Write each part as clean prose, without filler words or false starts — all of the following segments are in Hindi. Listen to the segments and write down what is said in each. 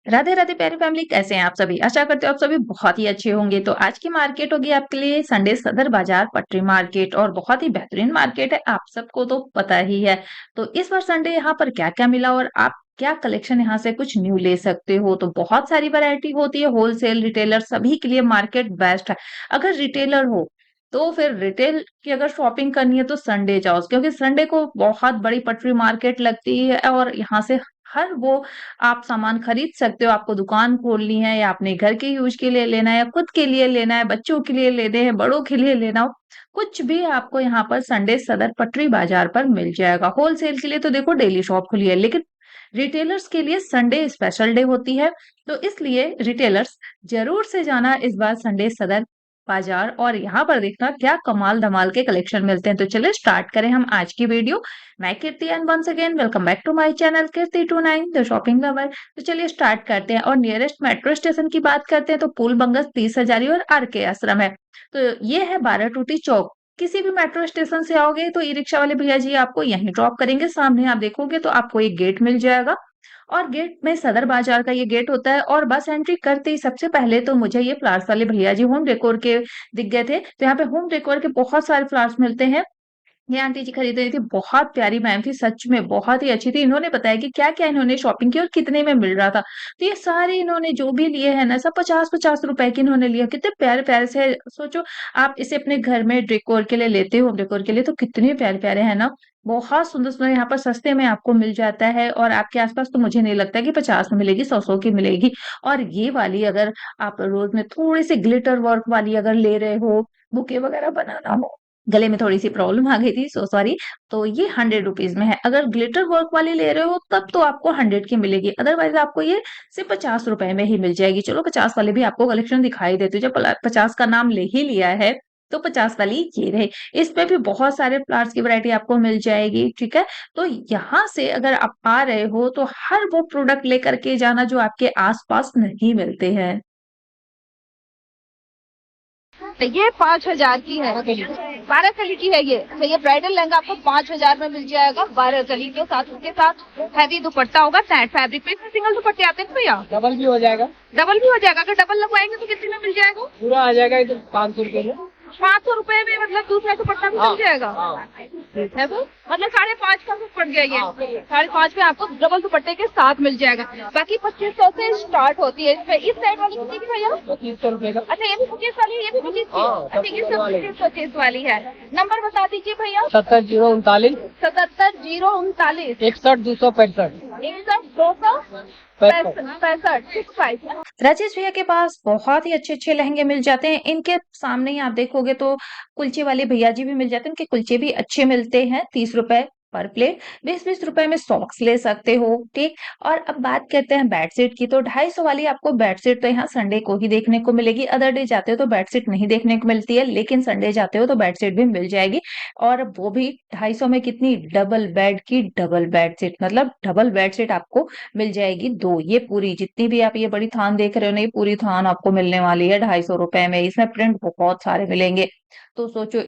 राधे राधे प्यारी फैमिली, कैसे हैं आप सभी? आशा करते हो आप सभी बहुत ही अच्छे होंगे। तो आज की मार्केट होगी आपके लिए संडे सदर बाजार पटरी मार्केट, और बहुत ही बेहतरीन मार्केट है, आप सबको तो पता ही है। तो इस बार संडे यहाँ पर क्या क्या मिला और आप क्या कलेक्शन यहाँ से कुछ न्यू ले सकते हो, तो बहुत सारी वैरायटी होती है। होलसेल रिटेलर सभी के लिए मार्केट बेस्ट है। अगर रिटेलर हो तो फिर रिटेल की अगर शॉपिंग करनी है तो संडे जाओ, क्योंकि संडे को बहुत बड़ी पटरी मार्केट लगती है और यहाँ से हर वो आप सामान खरीद सकते हो। आपको दुकान खोलनी है या अपने घर के यूज के लिए लेना है या खुद के लिए लेना है, बच्चों के लिए लेने हैं, बड़ों के लिए लेना हो, कुछ भी आपको यहाँ पर संडे सदर पटरी बाजार पर मिल जाएगा। होलसेल के लिए तो देखो डेली शॉप खुली है, लेकिन रिटेलर्स के लिए संडे स्पेशल डे होती है। तो इसलिए रिटेलर्स जरूर से जाना इस बार संडे सदर बाजार, और यहाँ पर देखना क्या कमाल धमाल के कलेक्शन मिलते हैं। तो चलिए स्टार्ट करें हम आज की वीडियो। मैं Kirti and once again welcome back to my channel Kirti 29 the shopping lover. तो चलिए स्टार्ट करते हैं और नियरेस्ट मेट्रो स्टेशन की बात करते हैं तो पुल बंगस 30 हजारी और आर के आश्रम है। तो ये है 12 टूटी चौक। किसी भी मेट्रो स्टेशन से आओगे तो ई रिक्शा वाले भैया जी आपको यहीं ड्रॉप करेंगे। सामने आप देखोगे तो आपको एक गेट मिल जाएगा, और गेट में सदर बाजार का ये गेट होता है। और बस एंट्री करते ही सबसे पहले तो मुझे ये फ्लावर्स वाले भैया जी होम डेकोर के दिख गए थे। तो यहाँ पे होम डेकोर के बहुत सारे फ्लावर्स मिलते हैं। ये आंटी जी खरीद रही थी, बहुत प्यारी मैम थी, सच में बहुत ही अच्छी थी। इन्होंने बताया कि क्या-क्या इन्होंने शॉपिंग की और कितने में मिल रहा था। तो ये सारे इन्होंने जो भी लिए हैं ना, सब 50-50 रुपए के इन्होंने लिया। कितने प्यारे-प्यारे से, सोचो आप इसे अपने घर में डेकोर के लिए लेते हो, डेकोर के लिए, तो कितने प्यारे-प्यारे हैं ना। बहुत सुंदर-सुंदर यहाँ पर सस्ते में आपको मिल जाता है, और आपके आस-पास तो मुझे नहीं लगता कि 50 में मिलेगी, 100-100 की मिलेगी। और ये वाली अगर आप रोज में थोड़े-से ग्लिटर वर्क वाली अगर ले रहे हो, बुके वगैरह बनाना हो, गले में थोड़ी-सी प्रॉब्लम आ गई थी, सो सॉरी। तो ये 100 रुपीज़ में है। अगर ग्लिटर वर्क वाली ले रहे हो तब तो आपको 100 की मिलेगी, अदरवाइज़ आपको ये सिर्फ़ 50 रुपए में ही मिल जाएगी। चलो 50 वाले भी आपको कलेक्शन दिखाई देती हूँ, जब 50 का नाम ले ही लिया है, तो 50 वाली ये रहे। इसमें भी बहुत सारे फ्लावर्स की वैरायटी आपको मिल जाएगी, ठीक है? तो यहाँ से अगर आप आ रहे हो तो हर वो प्रोडक्ट लेकर के जाना जो आपके आस-पास नहीं मिलते हैं। तो ये 5,000 की है, 12 कली की है ये। तो ये ब्राइडल लहंगा आपको 5,000 में मिल जाएगा, 12 कली के साथ। उसके साथ हैवी दुपट्टा होगा, सैट फैब्रिक पे। इसमें सिंगल दुपट्टे आते हैं भैया, डबल भी हो जाएगा। डबल भी हो जाएगा। अगर डबल लगवाएंगे तो कितने में मिल जाएगा? पूरा आ जाएगा एकदम 500 रुपए में। 500 रुपए में, मतलब दूसरा दुपट्टा भी हाँ, मिल जाएगा। हाँ। है तो मतलब 5,500 का पड़ गया ये। हाँ। 5,500 में आपको डबल दुपट्टे के साथ मिल जाएगा। बाकी 2500 से स्टार्ट होती है। इस साइड वाली कितनी की भैया? 2500 रुपए का। अच्छा, ये भी 25 वाली है, ये भी 25 की है। हाँ, अच्छा, ये सब 25 वाली है। नंबर बता दीजिए भैया। 70 039 77 039 61 265 61 265 65। राजेश भैया के पास बहुत ही अच्छे-अच्छे लहंगे मिल जाते हैं। इनके सामने ही आप देखोगे तो कुलचे वाले भैया जी भी मिल जाते हैं। इनके कुलचे भी अच्छे मिलते हैं, 30 रुपए पर प्लेट। 20-20 रुपए में सॉक्स ले सकते हो, ठीक? और अब बात करते हैं बेडशीट की, तो 250 वाली आपको बेडशीट तो यहाँ संडे को ही देखने को मिलेगी। अदर डे जाते हो तो बेडशीट नहीं देखने को मिलती है, लेकिन संडे जाते हो तो बेडशीट भी मिल जाएगी। और वो भी 250 में कितनी, डबल बेड की डबल बेडशीट, मतलब डबल बेडशीट आपको मिल जाएगी 2। ये पूरी जितनी भी आप ये बड़ी थान देख रहे हो ना, ये पूरी थान आपको मिलने वाली है 250 रुपए में। इसमें प्रिंट बहुत सारे मिलेंगे। तो सोचो,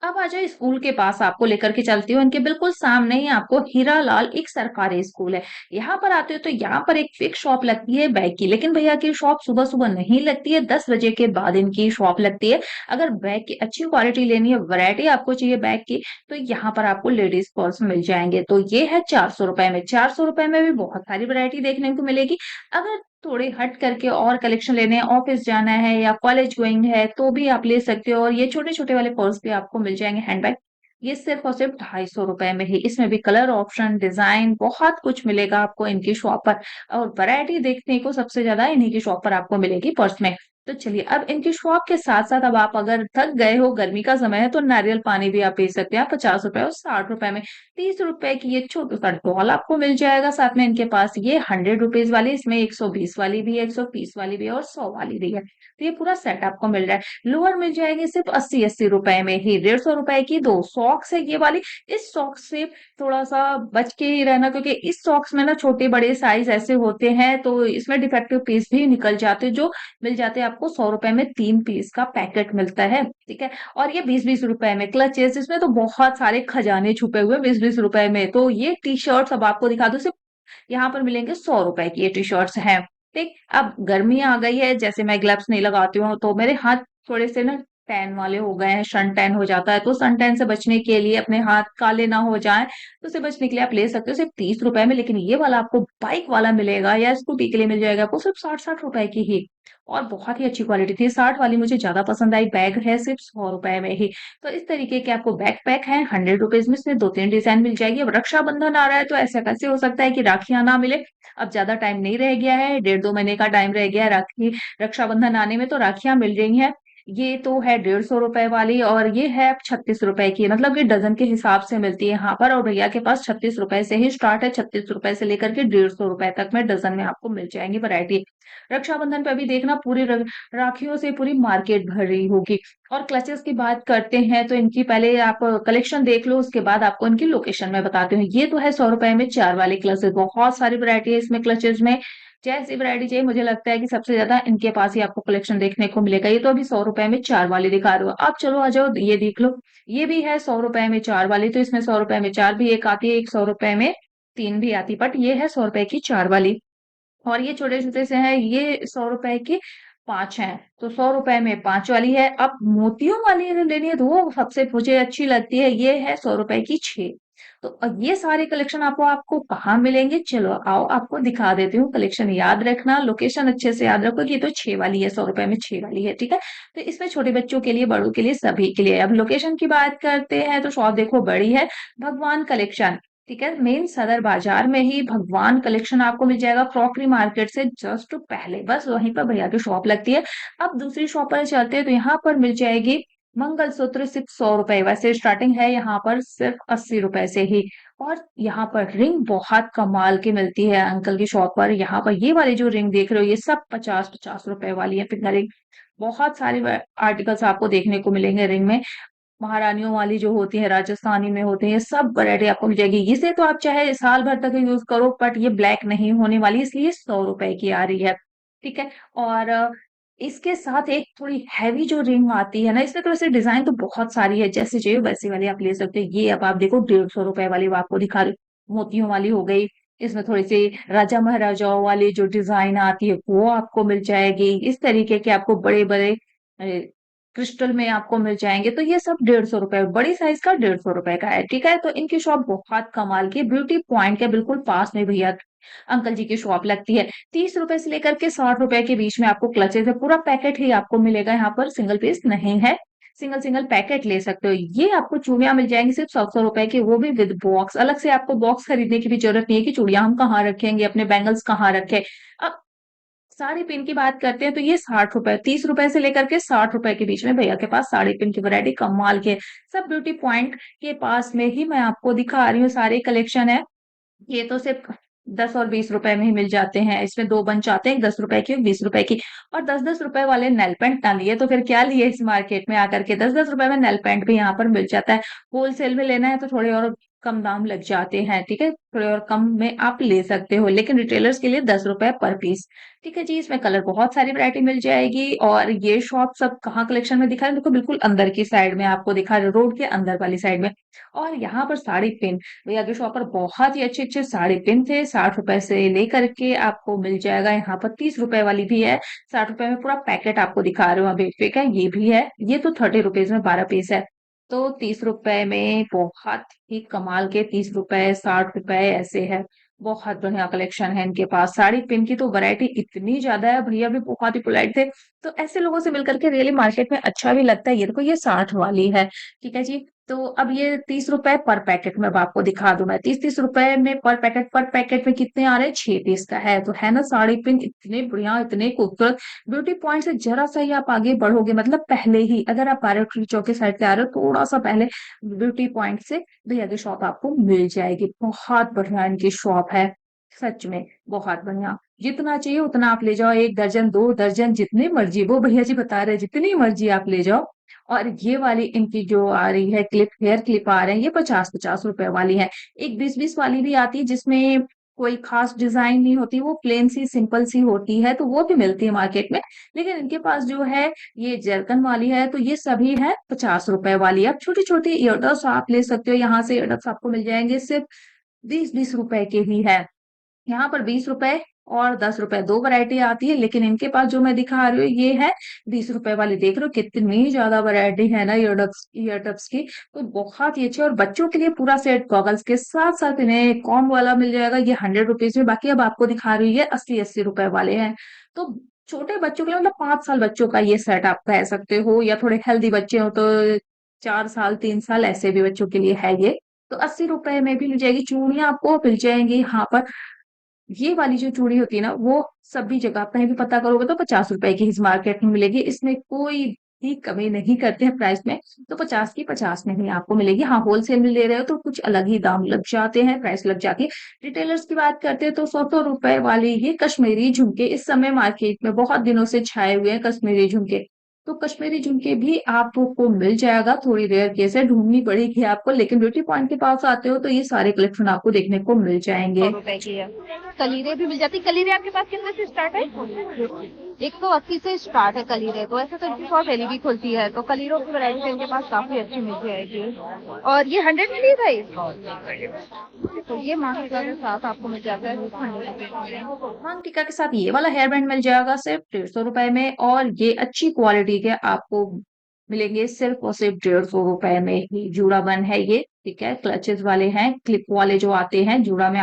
अब आ जाओ स्कूल के पास, आपको लेकर के चलती हूँ। इनके बिल्कुल सामने ही आपको हीरालाल एक सरकारी स्कूल है। यहाँ पर आते हो तो यहाँ पर एक फिक्स शॉप लगती है बैग की, लेकिन भैया की शॉप सुबह सुबह नहीं लगती है, 10 बजे के बाद इनकी शॉप लगती है। अगर बैग की अच्छी क्वालिटी लेनी है, वैरायटी आपको चाहिए बैग की, तो यहाँ पर आपको लेडीज पर्स मिल जाएंगे। तो ये है 400 रुपए में। 400 रुपए में भी बहुत सारी वैरायटी देखने को मिलेगी। अगर थोड़े हट करके और कलेक्शन लेने हैं, ऑफिस जाना है या कॉलेज गोइंग है, तो भी आप ले सकते हो। और ये छोटे-छोटे वाले पर्स भी आपको मिल जाएँगे, हैंडबैग। ये सिर्फ़ और सिर्फ़ 250 रुपए में ही। इसमें भी कलर ऑप्शन, डिज़ाइन बहुत कुछ मिलेगा आपको इनकी शॉप पर, और वैरायटी देखने को सबसे ज़्यादा इन्हीं की शॉप पर आपको मिलेगी पर्स में। तो चलिए, अब इनकी शॉप के साथ-साथ अब आप अगर थक गए हो, गर्मी का समय है, तो नारियल पानी भी आप पी सकते हैं। 50 रुपए और 60 रुपए में। 30 रुपए की ये छोटू-सा डॉल आपको मिल जाएगा। साथ में इनके पास ये 100 रुपीज़ वाली, इसमें 120 वाली भी है, 130 वाली भी है और 100 वाली भी है। तो ये पूरा सेट आपको मिल रहा है। लोअर मिल जाएगी सिर्फ़ 80-80 रुपए में ही। 150 रुपए की 2 सॉक्स है ये वाली। इस सॉक्स से थोड़ा-सा बच के ही रहना, क्योंकि इस सॉक्स में ना छोटे-बड़े साइज़ ऐसे होते हैं, तो इसमें डिफेक्टिव पीस भी निकल जाते हैं, जो मिल जाते हैं आपको 100 रुपए में 3 पीस का पैकेट मिलता है, ठीक है? और ये 20-20 रुपए में क्लचेस, इसमें तो बहुत सारे खजाने छुपे हुए हैं 20-20 रुपए में। तो ये टी-शर्ट्स अब आपको दिखा दूँ, सिर्फ यहाँ पर मिलेंगे 100 रुपए की ये टी-शर्ट्स हैं। ठीक, अब गर्मी आ गई है, जैसे मैं ग्लव्स नहीं लगाती हूँ तो मेरे हाथ थोड़े से ना टैन वाले हो गए हैं, सन टैन हो जाता है, तो सन टैन से बचने के लिए अपने हाथ काले ना हो जाएँ, तो उससे बचने के लिए आप ले सकते हो सिर्फ 30 रुपए में। लेकिन ये वाला आपको बाइक वाला मिलेगा या स्कूटी के लिए मिल जाएगा आपको सिर्फ 60-60 रुपए की ही, और बहुत ही अच्छी क्वालिटी थी। 60 वाली मुझे ज़्यादा पसंद आई, बैग है सिर्फ 100 रुपए में ही। तो इस तरीके के आपको बैकपैक हैं 100 रुपीज़ में, इसमें 2-3 डिज़ाइन मिल जाएगी। अब रक्षाबंधन आ रहा है तो ऐसा कैसे हो सकता है कि राखियाँ ना मिले? अब ज़्यादा टाइम नहीं रह गया है, डेढ़ 2 महीने का टाइम रह गया है राखी रक्षाबंधन आने में, तो राखियाँ मिल रही हैं। ये तो है 150 रुपए वाली, और ये है 36 रुपए की, मतलब कि डज़न के हिसाब से मिलती है यहाँ पर, और भैया के पास 36 रुपए से ही स्टार्ट है, 36 रुपए से लेकर के 150 रुपए तक में डज़न में आपको मिल जाएँगी वैरायटी। रक्षाबंधन पे अभी देखना पूरी राखियों से पूरी मार्केट भर रही होगी। और क्लचेस की बात करते हैं तो इनकी पहले आप कलेक्शन देख लो, उसके बाद आपको इनकी लोकेशन मैं बताती हूँ। ये तो है 100 रुपए में 4 वाले क्लचेस, बहुत सारी वैरायटी है इसमें क्लचेस में। जैसी वैरायटी चाहिए, मुझे लगता है कि सबसे ज़्यादा इनके पास ही आपको कलेक्शन देखने को मिलेगा। ये तो अभी 100 रुपए में 4 वाली दिखा रही हूँ। आप चलो आ जाओ, ये देख लो। ये भी है 100 रुपए में 4 वाली, तो इसमें 100 रुपए में 4 भी एक आती है, एक 100 रुपए में 3 भी आती है, बट ये है 100 रुपए की 4 वाली। और ये छोटे-छोटे से हैं, ये 100 रुपए के 5 हैं, तो 100 रुपए में 5 वाली है। अब मोतियों वाली अगर लेनी है तो वो सबसे मुझे अच्छी लगती है, ये है 100 रुपए की 6। तो ये सारे कलेक्शन आपको आपको कहाँ मिलेंगे? चलो आओ आपको दिखा देती हूँ, कलेक्शन याद रखना, लोकेशन अच्छे से याद रखो कि ये तो 6 वाली है, 100 रुपए में 6 वाली है, ठीक है? तो इसमें छोटे बच्चों के लिए, बड़ों के लिए, सभी के लिए। अब लोकेशन की बात करते हैं तो शॉप देखो बड़ी है, भगवान कलेक्शन। ठीक है, मेन सदर बाजार में ही भगवान कलेक्शन आपको मिल जाएगा, क्रॉकरी मार्केट से जस्ट पहले, बस वहीं पर भैया की शॉप लगती है। अब दूसरी शॉप पर चलते हैं तो यहाँ पर मिल जाएगी मंगलसूत्र सिर्फ 100 रुपए, वैसे स्टार्टिंग है यहाँ पर सिर्फ 80 रुपए से ही। और यहाँ पर रिंग बहुत कमाल की मिलती है अंकल की शॉप पर। यहाँ पर ये वाली जो रिंग देख रहे हो, ये सब 50-50 रुपए वाली है फिंगर रिंग। बहुत सारे आर्टिकल्स आपको देखने को मिलेंगे रिंग में। महारानियों वाली जो होती है, राजस्थानी में होती है, ये सब वैरायटी आपको मिल जाएगी। इसे तो आप चाहे साल भर तक यूज करो, बट ये ब्लैक नहीं होने वाली, इसलिए 100 रुपए की आ रही है। ठीक है, और इसके साथ एक थोड़ी हैवी जो रिंग आती है ना, इसमें तो वैसे डिजाइन तो बहुत सारी है, जैसे चाहिए वैसी वाली आप ले सकते हो। ये अब आप देखो 150 रुपए वाली वो आपको दिखा रही हूँ। मोतियों वाली हो गई, इसमें थोड़ी सी राजा महाराजाओं वाली जो डिजाइन आती है वो आपको मिल जाएगी। इस तरीके के आपको बड़े बड़े क्रिस्टल में आपको मिल जाएंगे, तो ये सब 150 रुपए, बड़ी साइज का 150 रुपए का है। ठीक है, तो इनकी शॉप बहुत कमाल की, ब्यूटी पॉइंट के बिल्कुल पास में भैया अंकल जी की शॉप लगती है। 30 रुपए से लेकर के 60 रुपए के बीच में आपको क्लचेस है, पूरा पैकेट ही आपको मिलेगा यहाँ पर, सिंगल पीस नहीं है। सिंगल सिंगल पैकेट ले सकते हो। ये आपको चूड़ियां मिल जाएंगी सिर्फ 100 रुपए की, वो भी विद बॉक्स। अलग से आपको बॉक्स खरीदने की भी जरूरत नहीं है कि चूड़ियां हम कहाँ रखेंगे, अपने बैंगल्स कहाँ रखे। अब साड़ी पिन की बात करते हैं तो ये 60 रुपए, 30 रुपए से लेकर के 60 रुपए के बीच में भैया के पास साड़ी पिन की वैरायटी कमाल के, सब ब्यूटी पॉइंट के पास में ही मैं आपको दिखा रही हूँ, सारे कलेक्शन है। ये तो सिर्फ 10 और 20 रुपए में ही मिल जाते हैं। इसमें 2 बंच आते हैं, एक 10 रुपए की, एक 20 रुपए की। और 10-10 रुपए वाले नेल पेंट ना लिए तो फिर क्या लिए इस मार्केट में आकर के? 10-10 रुपए में नेल पेंट भी यहाँ पर मिल जाता है। होलसेल में लेना है तो थोड़े और कम दाम लग जाते हैं, ठीक है? थोड़े और कम में आप ले सकते हो, लेकिन रिटेलर्स के लिए 10 रुपए पर पीस। ठीक है जी, इसमें कलर बहुत सारी वैरायटी मिल जाएगी। और ये शॉप सब कहाँ कलेक्शन में दिखा रहे हैं? देखो बिल्कुल अंदर की साइड में आपको दिखा रहे, रोड के अंदर वाली साइड में। और यहाँ पर साड़ी पिन, भैया की शॉप पर बहुत ही अच्छे-अच्छे साड़ी पिन थे, 60 रुपए से लेकर के आपको मिल जाएगा यहाँ पर 30 रुपए वाली भी है, 60 रुपए में पूरा पैकेट आपको दिखा रही हूँ अभी, ठीक है? ये भी है, ये तो 30 रुपीज में 12 पीस है। तो 30 रुपए में बहुत ही कमाल के, 30 रुपए, 60 रुपए ऐसे है। बहुत बढ़िया कलेक्शन है इनके पास। साड़ी पिन की तो वैरायटी इतनी ज्यादा है, भैया भी बहुत ही पोलाइट थे। तो ऐसे लोगों से मिलकर के रियली मार्केट में अच्छा भी लगता है। ये देखो ये 60 वाली है, ठीक है जी। तो अब ये 30 रुपए पर पैकेट में अब आपको दिखा दूं मैं, 30-30 रुपए में पर पैकेट में कितने आ रहे हैं? 6 पीस का है। तो है ना साड़ी पिन इतने बढ़िया, इतने खूबसूरत। ब्यूटी पॉइंट से जरा सा ही आप आगे बढ़ोगे, मतलब पहले ही, अगर आप पायरेट्री चौक के साइड से आ रहे हो, थोड़ा सा पहले ब्यूटी पॉइंट से भैया की शॉप आपको मिल जाएगी। बहुत बढ़िया इनकी शॉप है, सच में बहुत बढ़िया। जितना चाहिए उतना आप ले जाओ, 1 दर्जन, 2 दर्जन, जितने मर्जी, वो भैया जी बता रहे हैं जितनी मर्जी आप ले जाओ। और ये वाली इनकी जो आ रही है क्लिप, हेयर क्लिप आ रहे हैं, ये 50-50 रुपए वाली है। एक 20-20 वाली भी आती है जिसमें कोई खास डिजाइन नहीं होती, वो प्लेन सी सिंपल सी होती है, तो वो भी मिलती है मार्केट में। लेकिन इनके पास जो है ये जरकन वाली है, तो ये सभी है 50 रुपए वाली। अब छोटी छोटी ईयरडॉप्स आप ले सकते हो, यहाँ से ईयरडॉप्स आपको मिल जाएंगे सिर्फ 20-20 रुपए के ही है। यहाँ पर 20 रुपए और 10 रुपए 2 वैरायटी आती है, लेकिन इनके पास जो मैं दिखा रही हूँ ये है 20 रुपए वाली। देख रहे हो कितनी ज्यादा वैरायटी है ना ईयरटप्स की। तो बहुत ही अच्छे, और बच्चों के लिए पूरा सेट गॉगल्स के साथ साथ इन्हें कॉम वाला मिल जाएगा, ये 100 रुपीज में। बाकी अब आपको दिखा रही हूँ ये 80-80 रुपए वाले हैं। तो छोटे बच्चों के लिए, मतलब 5 साल बच्चों का ये सेट आप कह सकते हो, या थोड़े हेल्दी बच्चे हो तो 4 साल 3 साल ऐसे भी बच्चों के लिए है ये। तो 80 रुपए में भी मिल जाएगी। चूड़ियां आपको मिल जाएंगी यहाँ पर। ये वाली जो चूड़ी होती है ना, वो सभी जगह आप कहीं भी पता करोगे तो 50 रुपए की इस मार्केट में मिलेगी। इसमें कोई भी कमी नहीं करते हैं प्राइस में। तो 50 की 50 में ही आपको मिलेगी। हाँ, होलसेल में ले रहे हो तो कुछ अलग ही दाम लग जाते हैं, प्राइस लग जाती है। रिटेलर्स की बात करते हैं तो 100-100 रुपए वाली ये कश्मीरी झुमके इस समय मार्केट में बहुत दिनों से छाए हुए हैं। कश्मीरी झुमके, तो कश्मीरी झुमके भी आपको मिल जाएगा। थोड़ी रेयर केस है, ढूंढनी पड़ेगी आपको, लेकिन ब्यूटी पॉइंट के पास आते हो तो ये सारे कलेक्शन आपको देखने को मिल सौ जाएंगे। रुपए की है। कलीरे भी मिल जाती। कलीरे आपके पास कितने से स्टार्ट है? 180 से स्टार्ट है कलीरे। तो ऐसे तो इनकी शॉप डेली भी खुलती है, तो कलीरों की वैरायटी इनके पास काफी अच्छी मिल जाएगी। और ये 100 में नहीं भाई, तो ये मास्क के साथ आपको मिल जाता है 100 मांग टीका के साथ ये वाला हेयर बैंड मिल जाएगा सिर्फ 150 रुपए में, और ये अच्छी क्वालिटी के आपको मिलेंगे सिर्फ और सिर्फ 150 रुपए में ही। जूड़ा बन है ये, ठीक है। क्लचेस वाले हैं, क्लिप वाले जो आते हैं, जूड़ा में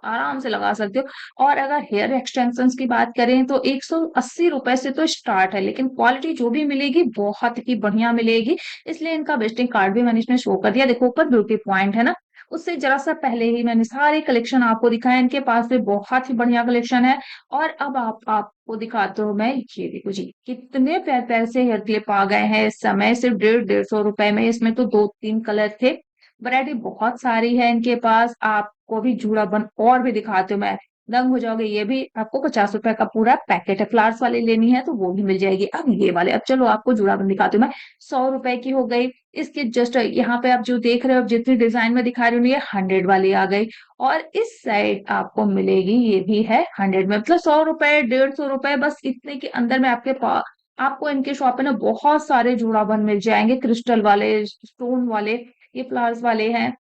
आराम से लगा सकते हो। और अगर हेयर एक्सटेंशंस की बात करें तो 180 रुपए से तो स्टार्ट है, लेकिन क्वालिटी जो भी मिलेगी बहुत ही बढ़िया मिलेगी। इसलिए इनका विजिटिंग कार्ड भी मैंने इसमें शो कर दिया। देखो ऊपर ब्यूटी पॉइंट है ना, उससे जरा सा पहले ही मैंने सारे कलेक्शन आपको दिखाए। इनके पास भी बहुत ही बढ़िया कलेक्शन है। और अब आपको दिखाते हो मैं, ये देखो जी कितने प्यारे प्यारे से हेयर क्लिप आ गए हैं इस समय, सिर्फ 150-150 रुपए में। इसमें तो 2-3 कलर थे। वैरायटी बहुत सारी है इनके पास। आपको भी जूड़ा बन और भी दिखाते हो मैं, दंग हो जाओगे। ये भी आपको 50 रुपए का पूरा पैकेट है। फ्लावर्स वाली लेनी है तो वो भी मिल जाएगी। अब ये वाले, अब चलो आपको जूड़ा बन दिखाती हूँ मैं। 100 रुपए की हो गई। इसके जस्ट यहाँ पे आप जो देख रहे हो, जितनी डिजाइन में दिखा रही हूँ, ये 100 वाली आ गई। और इस साइड आपको मिलेगी, ये भी है 100 में। मतलब 100 रुपए 150 रुपए बस इतने के अंदर में आपके पास, आपको इनके शॉप पे ना बहुत सारे जुड़ाबन मिल जाएंगे। क्रिस्टल वाले, स्टोन वाले, ये फ्लावर्स वाले हैं।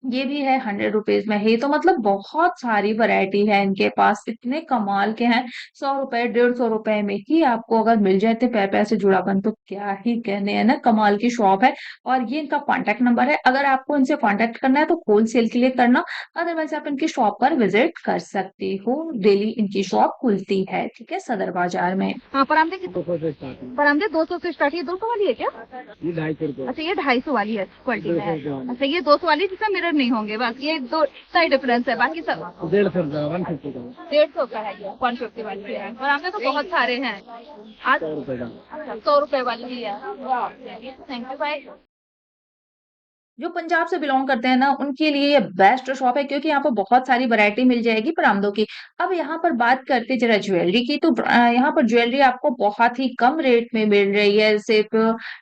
ये भी है 100 रुपीज में ही। तो मतलब बहुत सारी वैरायटी है इनके पास, इतने कमाल के हैं। 100 रुपए 150 रुपए में ही आपको अगर मिल जाए तो पैर पैर से जुड़ापन, तो क्या ही कहने, है ना। कमाल की शॉप है। और ये इनका कांटेक्ट नंबर है, अगर आपको इनसे कांटेक्ट करना है तो होलसेल के लिए करना। अदरवाइज आप इनकी शॉप पर विजिट कर सकती हो। डेली इनकी शॉप खुलती है, ठीक है, सदर बाजार में। हाँ, परामदे कितने? 200 से स्टार्ट है। परामदे 200 से स्टार्ट। ये 200 वाली है क्या? ये 250 रुपए। अच्छा, ये 250 वाली है क्वालिटी 250 में। वाली। अच्छा, ये 200 वाली जिसमें मिरर नहीं होंगे, बस ये दो का ही डिफरेंस है, बाकी सब 150 रुपए 150 का। 150 का है। ये 150 वाली है। और हमने तो बहुत सारे हैं आज। 100 रुपए का। अच्छा, 100 रुपए वाली भी है। थैंक यू भाई। जो पंजाब से बिलोंग करते हैं ना, उनके लिए ये बेस्ट शॉप है, क्योंकि यहाँ पर बहुत सारी वैरायटी मिल जाएगी परामदों की। अब यहाँ पर बात करते जरा ज्वेलरी की, तो यहाँ पर ज्वेलरी आपको बहुत ही कम रेट में मिल रही है। सिर्फ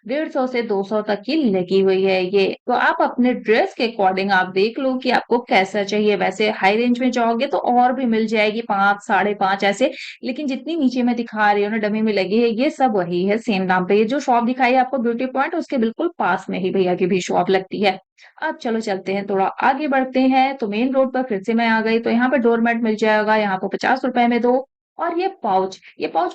150 से 200 तक की लगी हुई है ये। तो आप अपने ड्रेस के अकॉर्डिंग आप देख लो कि आपको कैसा चाहिए। वैसे हाई रेंज में जाओगे तो और भी मिल जाएगी, 5, 5.5 ऐसे। लेकिन जितनी नीचे मैं दिखा रही हूँ ना, डमी में लगी है, ये सब वही है सेम दाम पे। ये जो शॉप दिखाई है आपको ब्यूटी पॉइंट, उसके बिल्कुल पास में ही भैया की भी शॉप लगती है। अब चलो चलते हैं, थोड़ा आगे बढ़ते हैं। तो मेन रोड पर फिर से मैं आ गई। तो यहाँ पे डोरमेट मिल जाएगा, यहाँ पे 50 रुपए में 2। और ये पाउच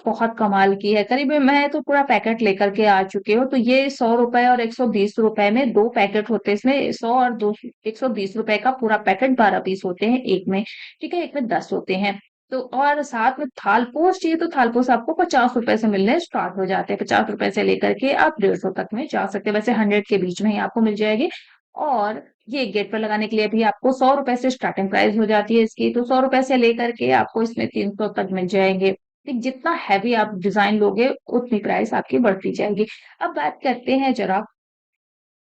बहुत कमाल की है। करीब मैं तो पूरा पैकेट लेकर के आ चुकी हूँ। तो ये 100 रुपए और 120 रुपए में 2 पैकेट होते हैं। इसमें 100 और 2 120 रुपए का पूरा पैकेट 12 पीस होते हैं एक में, ठीक है। एक में 10 होते हैं। तो और साथ में थालपोस चाहिए तो थालपोस आपको 50 रुपए से मिलने स्टार्ट हो जाते हैं। 50 रुपए से लेकर के आप 150 तक में जा सकते हैं। वैसे 100 के बीच में ही आपको मिल जाएगी। और ये गेट पर लगाने के लिए भी आपको 100 रुपए से स्टार्टिंग प्राइस हो जाती है इसकी। तो 100 रुपए से लेकर के आपको इसमें 300 तक मिल जाएंगे। ठीक, जितना हैवी आप डिजाइन लोगे उतनी प्राइस आपकी बढ़ती जाएगी। अब बात करते हैं जरा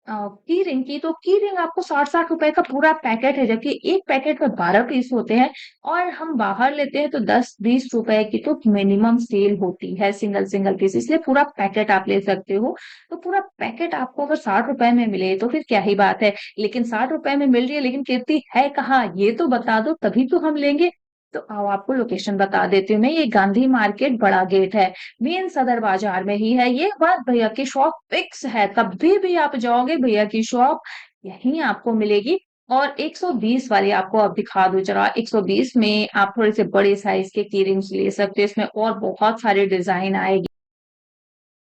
की रिंग की। तो की रिंग आपको 60-60 रुपए का पूरा पैकेट है, जबकि एक पैकेट में 12 पीस होते हैं। और हम बाहर लेते हैं तो 10-20 रुपए की तो मिनिमम सेल होती है सिंगल सिंगल पीस, इसलिए पूरा पैकेट आप ले सकते हो। तो पूरा पैकेट आपको अगर 60 रुपए में मिले तो फिर क्या ही बात है। लेकिन 60 रुपए में मिल रही है, लेकिन कीर्ति है कहाँ, ये तो बता दो तभी तो हम लेंगे। तो आओ आपको लोकेशन बता देती हूँ मैं। ये गांधी मार्केट बड़ा गेट है, मेन सदर बाजार में ही है। ये बात भैया की शॉप फिक्स है, कभी भी आप जाओगे भैया की शॉप यहीं आपको मिलेगी। और 120 वाली आपको अब दिखा दूँ जरा, 120 में आप थोड़े से बड़े साइज़ के कीरिंग्स ले सकते हो, इसमें और बहुत सारे डिज़ाइन आएगी।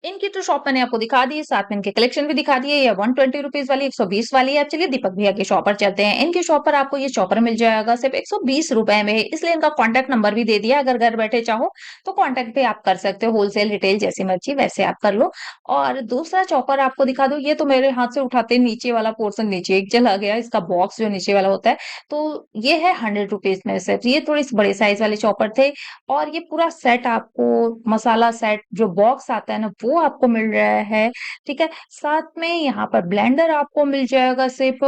इनकी तो शॉप मैंने आपको दिखा दी है, साथ में इनके कलेक्शन भी दिखा दिए। ये 120 रुपीज़ वाली, 120 वाली है। अब चलिए दीपक भैया की शॉप पर चलते हैं। इनकी शॉप पर आपको ये चॉपर मिल जाएगा सिर्फ़ 120 रुपए में, इसलिए इनका कॉन्टैक्ट नंबर भी दे दिया। अगर घर बैठे चाहो तो कॉन्टैक्ट भी आप कर सकते हो, होलसेल, रिटेल जैसी मर्ज़ी वैसे आप कर लो। और दूसरा चॉपर आपको दिखा दूँ, ये तो मेरे हाथ से उठाते नीचे वाला पोर्शन नीचे एक चला गया, इसका बॉक्स जो नीचे वाला होता है, तो ये है 100 रुपीज़ में सिर्फ़। ये थोड़े से बड़े साइज़ वाले चॉपर थे और ये पूरा सेट आपको मसाला सेट जो बॉक्स आता है ना, वो आपको मिल रहा है, ठीक है? साथ में यहाँ पर ब्लेंडर आपको मिल जाएगा सिर्फ़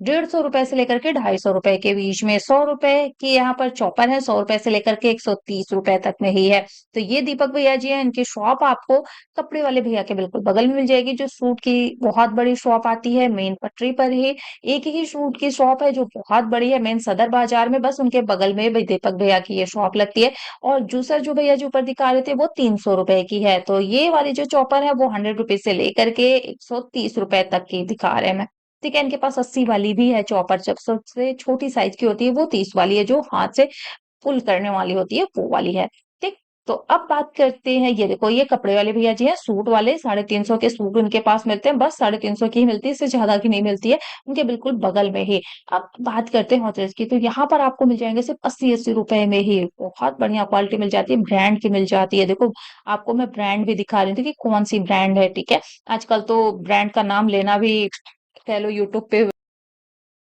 ₹150 से लेकर के ₹250 के बीच में। ₹100 की यहाँ पर चॉपर है, ₹100 से लेकर के ₹130 तक में ही है। तो ये दीपक भैया जी हैं, इनकी शॉप आपको कपड़े वाले भैया के बिल्कुल बगल में मिल जाएगी, जो सूट की बहुत बड़ी शॉप आती है, मेन पटरी पर ही। एक ही सूट की शॉप है जो बहुत बड़ी है, मेन सदर बाज़ार में, बस उनके बगल में भी दीपक भैया की ये शॉप लगती है। और जूसर जो भैया जी ऊपर दिखा रहे थे वो ₹300 की है। तो ये वाली जो चॉपर है वो 100 रुपीज़ से लेकर के ₹130 तक की दिखा रहे हैं मैं। ठीक है, इनके पास 80 वाली भी है चॉपर, जब सबसे छोटी साइज़ की होती है वो 30 वाली है, जो हाथ से पुल करने वाली होती है, वो वाली है। ठीक? तो अब बात करते हैं, ये देखो ये कपड़े वाले भैया जी हैं, सूट वाले 350 के सूट उनके पास मिलते हैं, बस 350 की ही मिलती है, इससे ज़्यादा की नहीं मिलती है, उनके बिल्कुल बगल में ही। अब बात करते हैं हॉथरस की, तो यहाँ पर आपको मिल जाएँगे सिर्फ़ 80-80 रुपए में ही, बहुत बढ़िया क्वालिटी मिल जाती है, ब्रांड की मिल जाती है। देखो, आपको मैं ब्रांड भी दिखा रही थी कि कौन-सी ब्रांड है, ठीक है? आजकल तो ब्रांड का नाम लेना भी कह लो यूट्यूब पे।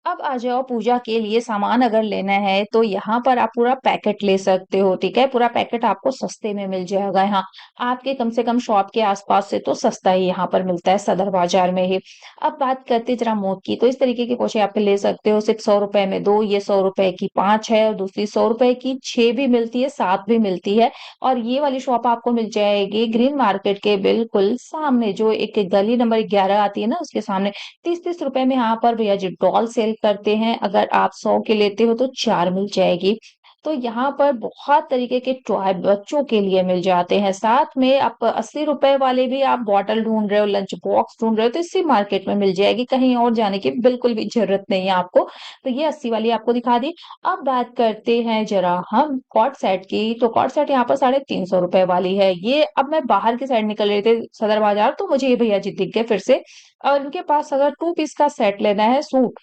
अब आ जाओ पूजा के लिए सामान अगर लेना है तो यहाँ पर आप पूरा पैकेट ले सकते हो, ठीक है? पूरा पैकेट आपको सस्ते में मिल जाएगा यहाँ। आपके कम से कम शॉप के आस-पास से तो सस्ता ही यहाँ पर मिलता है सदर बाज़ार में ही। अब बात करते हैं ज़रा मोद की, तो इस तरीके की पोछे आप ले सकते हो सिर्फ़ ₹100 में 2, ये ₹100 की 5 है और दूसरी ₹100 की 6 भी मिलती है, 7 भी मिलती है। और ये वाली शॉप आपको मिल जाएगी ग्रीन मार्केट के बिल्कुल सामने, जो एक गली नंबर 11 आती है ना, उसके सामने। 30-30 रुपए में यहाँ पर भैया जी डॉल सेल करते हैं। अगर आप 100 के लेते हो तो 4 मिल जाएगी। तो यहाँ पर बहुत तरीके के टॉय बच्चों के लिए मिल जाते हैं। साथ में आप ₹80 वाले भी आप बॉटल ढूँढ रहे हो, लंच बॉक्स ढूँढ रहे हो तो इसी मार्केट में मिल जाएगी। कहीं और जाने की बिल्कुल भी ज़रूरत नहीं है आपको। तो ये 80 वाली आपको दिखा दी। अब बात करते हैं ज़रा हम कॉर्ड सेट की, तो कॉर्ड सेट यहाँ पर ₹350 वाली है। ये अब मैं बाहर की साइड निकल रही थी सदर बाज़ार, तो मुझे ये भैया जी दिख गए फिर से। और उनके पास अगर 2 पीस का सेट लेना है सूट,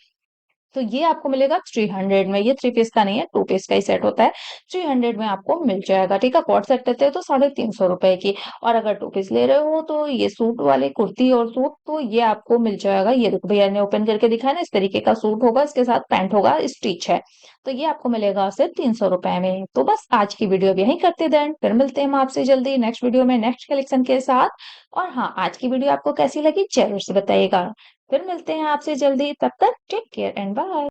तो ये आपको मिलेगा 300 में। ये 3 पीस का नहीं है, 2 पीस का ही सेट होता है। 300 में आपको मिल जाएगा, ठीक है? कॉर्ड सेट लेते हो तो ₹350 की, और अगर 2 पीस ले रहे हो तो ये सूट वाले कुर्ती और सूट, तो ये आपको मिल जाएगा। ये देखो भैया ने ओपन करके दिखाया ना, इस तरीके का सूट होगा, इसके साथ पैंट होगा, स्टिच है। तो ये आपको मिलेगा सिर्फ ₹300 में। तो बस आज की वीडियो अब यहीं करते हैं एंड, फिर मिलते हैं हम आपसे जल्दी नेक्स्ट वीडियो में नेक्स्ट कलेक्शन के साथ। और हाँ, आज की वीडियो आपको कैसी लगी ज़रूर से बताइएगा। फिर मिलते हैं आपसे जल्दी, तब तक टेक केयर एंड बाय।